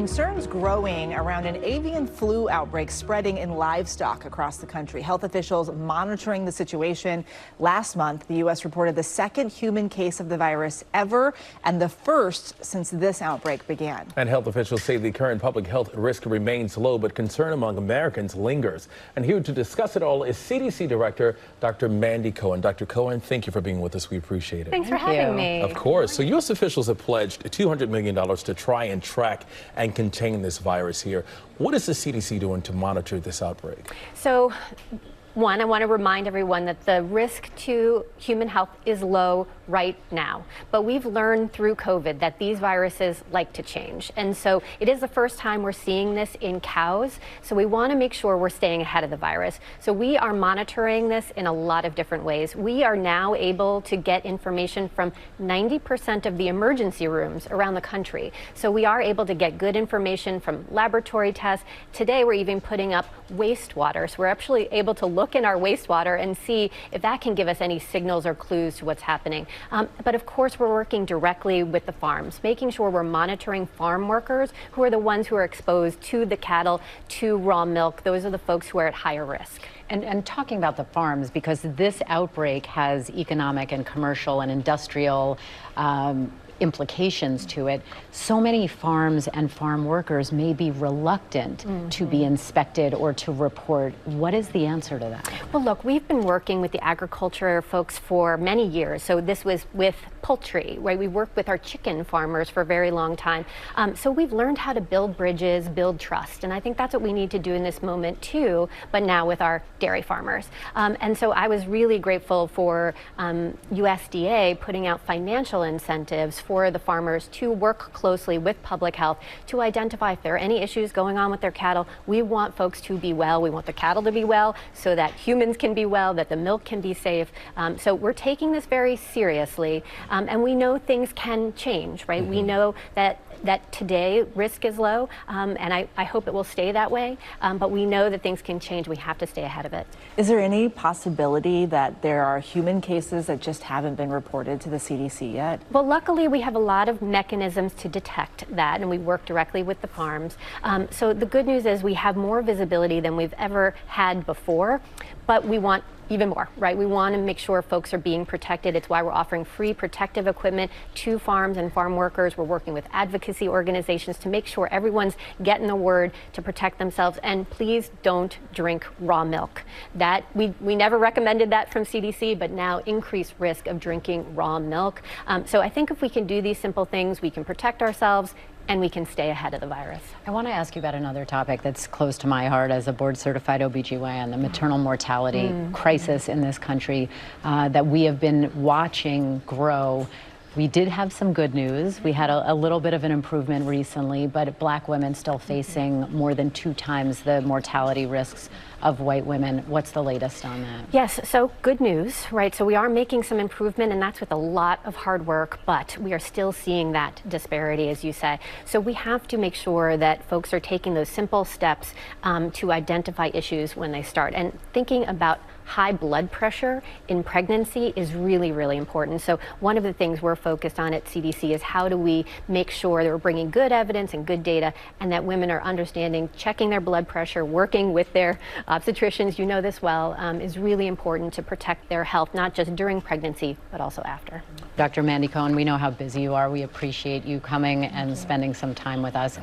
Concerns growing around an avian flu outbreak spreading in livestock across the country. Health officials monitoring the situation. Last month, the U.S. reported the second human case of the virus ever and the first since this outbreak began. And health officials say the current public health risk remains low, but concern among Americans lingers. And here to discuss it all is CDC Director Dr. Mandy Cohen. Dr. Cohen, thank you for being with us. We appreciate it. Thanks for having me. Of course. So U.S. officials have pledged $200 million to try and track and contain this virus here. What is the CDC doing to monitor this outbreak? So, one, I want to remind everyone that the risk to human health is low right now. But we've learned through COVID that these viruses like to change. And so it is the first time we're seeing this in cows. So we want to make sure we're staying ahead of the virus. So we are monitoring this in a lot of different ways. We are now able to get information from 90% of the emergency rooms around the country. So we are able to get good information from laboratory tests. Today we're even putting up wastewater. So we're actually able to look in our wastewater and see if that can give us any signals or clues to what's happening. But of course, we're working directly with the farms, making sure we're monitoring farm workers who are the ones who are exposed to the cattle, to raw milk. Those are the folks who are at higher risk. And talking about the farms, because this outbreak has economic and commercial and industrial implications to it, so many farms and farm workers may be reluctant to be inspected or to report. What is the answer to that? Well, look, we've been working with the agriculture folks for many years. So this was with poultry, right? We worked with our chicken farmers for a very long time. So we've learned how to build bridges, build trust. And I think that's what we need to do in this moment too, but now with our dairy farmers. And so I was really grateful for USDA putting out financial incentives for the farmers to work closely with public health to identify if there are any issues going on with their cattle. We want folks to be well. We want the cattle to be well so that humans can be well, that the milk can be safe. So we're taking this very seriously. And we know things can change, right? We know that today risk is low, and I hope it will stay that way. But we know that things can change. We have to stay ahead of it. Is there any possibility that there are human cases that just haven't been reported to the CDC yet? Well, luckily, we have a lot of mechanisms to detect that, and we work directly with the farms. So the good news is we have more visibility than we've ever had before, but we want even more, right? We want to make sure folks are being protected. It's why we're offering free protective equipment to farms and farm workers. We're working with advocacy organizations to make sure everyone's getting the word to protect themselves. And please don't drink raw milk. That we never recommended that from CDC, but now increased risk of drinking raw milk. So I think if we can do these simple things, we can protect ourselves and we can stay ahead of the virus. I want to ask you about another topic that's close to my heart as a board-certified OBGYN, the maternal mortality crisis in this country that we have been watching grow. We did have some good news. We had a little bit of an improvement recently, but Black women still facing more than 2 times the mortality risks of white women. What's the latest on that? Yes, so good news, right? So we are making some improvement, and that's with a lot of hard work, but we are still seeing that disparity, as you say. So we have to make sure that folks are taking those simple steps to identify issues when they start. And thinking about high blood pressure in pregnancy is really, really important. So one of the things we're focused on at CDC is how do we make sure that we're bringing good evidence and good data, and that women are understanding, checking their blood pressure, working with their obstetricians, you know this well, is really important to protect their health, not just during pregnancy, but also after. Dr. Mandy Cohen, we know how busy you are. We appreciate you coming and spending some time with us.